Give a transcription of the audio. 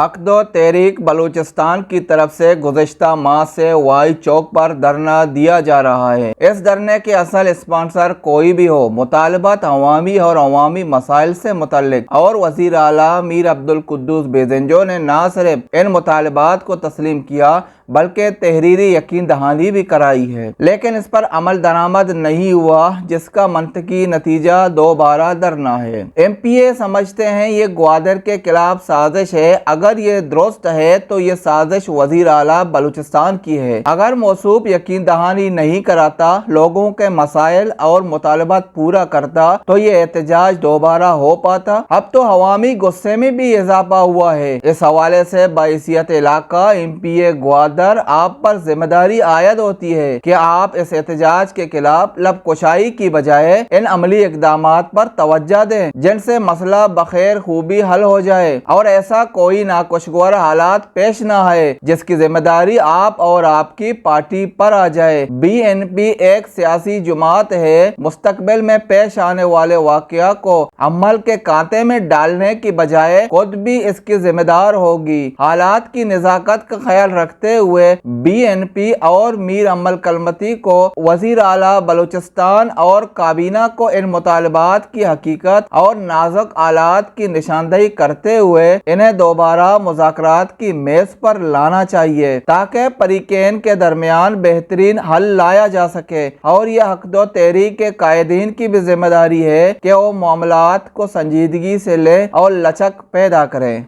عقد و تحریک بلوچستان کی طرف سے گزشتہ ماہ سے وائی چوک پر دھرنا دیا جا رہا ہے۔ اس دھرنے کے اصل اسپانسر کوئی بھی ہو، مطالبات عوامی اور عوامی مسائل سے متعلق اور وزیر اعلیٰ میر عبدالقدوس بیزنجو نے نہ صرف ان مطالبات کو تسلیم کیا بلکہ تحریری یقین دہانی بھی کرائی ہے، لیکن اس پر عمل درآمد نہیں ہوا، جس کا منطقی نتیجہ دوبارہ دھرنا ہے۔ ایم پی اے سمجھتے ہیں یہ گوادر کے خلاف سازش ہے۔ اگر یہ درست ہے تو یہ سازش وزیر اعلیٰ بلوچستان کی ہے۔ اگر موصوف یقین دہانی نہیں کراتا، لوگوں کے مسائل اور مطالبات پورا کرتا تو یہ احتجاج دوبارہ ہو پاتا۔ اب تو عوامی غصے میں بھی اضافہ ہوا ہے۔ اس حوالے سے بحیثیت علاقہ ایم پی اے گوادر آپ پر ذمہ داری عائد ہوتی ہے کہ آپ اس احتجاج کے خلاف لب کشائی کی بجائے ان عملی اقدامات پر توجہ دیں جن سے مسئلہ بخیر خوبی حل ہو جائے اور ایسا کوئی ناخوشگوار حالات پیش نہ آئے جس کی ذمہ داری آپ اور آپ کی پارٹی پر آ جائے۔ بی این پی ایک سیاسی جماعت ہے۔ مستقبل میں پیش آنے والے واقعہ کو عمل کے کانٹے میں ڈالنے کی بجائے خود بھی اس کی ذمہ دار ہوگی۔ حالات کی نزاکت کا خیال رکھتے ہوئے بی این پی اور میر امل کلمتی کو وزیر اعلیٰ بلوچستان اور کابینہ کو ان مطالبات کی حقیقت اور نازک حالات کی نشاندہی کرتے ہوئے انہیں دوبارہ مذاکرات کی میز پر لانا چاہیے تاکہ فریقین کے درمیان بہترین حل لایا جا سکے، اور یہ عقد و تحریک کے قائدین کی بھی ذمہ داری ہے کہ وہ معاملات کو سنجیدگی سے لیں اور لچک پیدا کریں۔